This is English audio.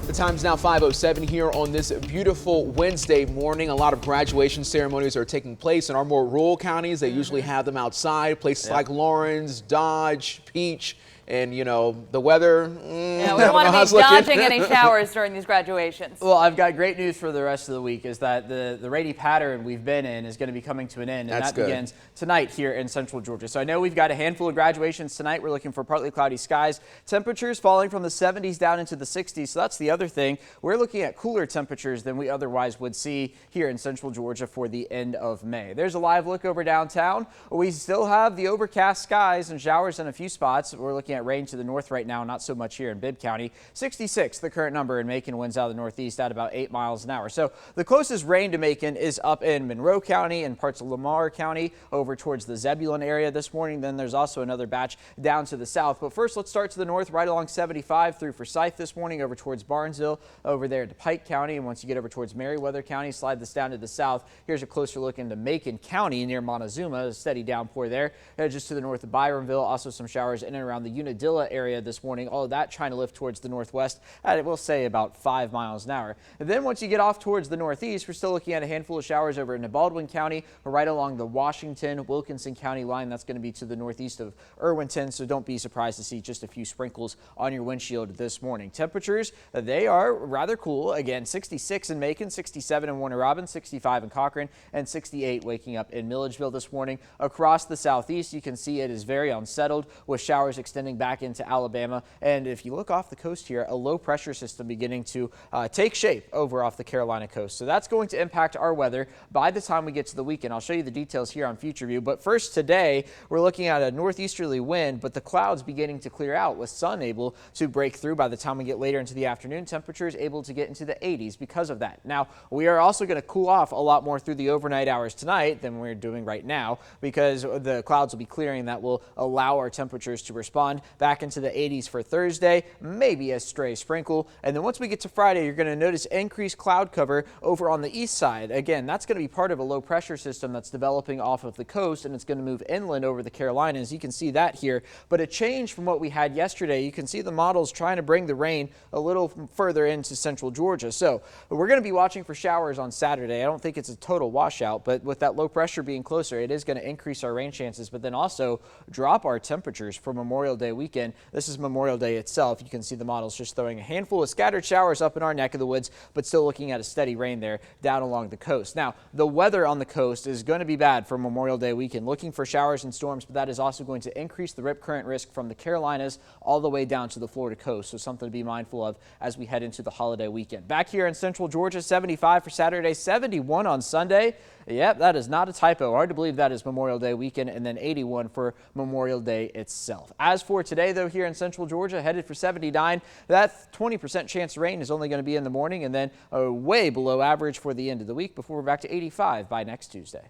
The time's now 5:07 here on this beautiful Wednesday morning. A lot of graduation ceremonies are taking place in our more rural counties. They usually have them outside, places like Lawrence, Dodge, Peach. And, you know, the weather, Yeah, we don't want to be dodging any showers during these graduations. Well, I've got great news for the rest of the week is that the rainy pattern we've been in is going to be coming to an end. And that begins tonight here in central Georgia. So I know we've got a handful of graduations tonight. We're looking for partly cloudy skies. Temperatures falling from the 70s down into the 60s. So that's the other thing. We're looking at cooler temperatures than we otherwise would see here in central Georgia for the end of May. There's a live look over downtown. We still have the overcast skies and showers in a few spots. We're looking at rain to the north right now, not so much here in Bibb County. 66, the current number in Macon, winds out of the northeast at about 8 miles an hour. So the closest rain to Macon is up in Monroe County and parts of Lamar County over towards the Zebulon area this morning. Then there's also another batch down to the south. But first, let's start to the north, right along 75 through Forsyth this morning over towards Barnesville, over there to Pike County. And once you get over towards Meriwether County, slide this down to the south. Here's a closer look into Macon County near Montezuma. A steady downpour there. Just to the north of Byronville, also some showers in and around the Unadilla area this morning. All of that trying to lift towards the northwest at, we'll say, about 5 miles an hour. And then once you get off towards the northeast, we're still looking at a handful of showers over in Baldwin County, right along the Washington-Wilkinson County line. That's going to be to the northeast of Irwinton, so don't be surprised to see just a few sprinkles on your windshield this morning. Temperatures, they are rather cool. Again, 66 in Macon, 67 in Warner Robins, 65 in Cochran, and 68 waking up in Milledgeville this morning. Across the southeast, you can see it is very unsettled with showers extending back into Alabama. And if you look off the coast here, a low pressure system beginning to take shape over off the Carolina coast. So that's going to impact our weather by the time we get to the weekend. I'll show you the details here on Future View. But first today, we're looking at a northeasterly wind, but the clouds beginning to clear out with sun able to break through by the time we get later into the afternoon. Temperatures able to get into the 80s because of that. Now, we are also going to cool off a lot more through the overnight hours tonight than we're doing right now because the clouds will be clearing. That will allow our temperatures to respond back into the 80s for Thursday, maybe a stray sprinkle. And then once we get to Friday, you're going to notice increased cloud cover over on the east side. Again, that's going to be part of a low pressure system that's developing off of the coast, and it's going to move inland over the Carolinas. You can see that here, but a change from what we had yesterday. You can see the models trying to bring the rain a little further into central Georgia. So we're going to be watching for showers on Saturday. I don't think it's a total washout, but with that low pressure being closer, it is going to increase our rain chances, but then also drop our temperatures for Memorial Day weekend. This is Memorial Day itself. You can see the models just throwing a handful of scattered showers up in our neck of the woods, but still looking at a steady rain there down along the coast. Now, the weather on the coast is going to be bad for Memorial Day weekend. Looking for showers and storms, but that is also going to increase the rip current risk from the Carolinas all the way down to the Florida coast. So something to be mindful of as we head into the holiday weekend. Back here in central Georgia, 75 for Saturday, 71 on Sunday. Yep, that is not a typo. Hard to believe that is Memorial Day weekend, and then 81 for Memorial Day itself. As for today, though, here in central Georgia, headed for 79. That 20% chance of rain is only going to be in the morning, and then way below average for the end of the week before we're back to 85 by next Tuesday.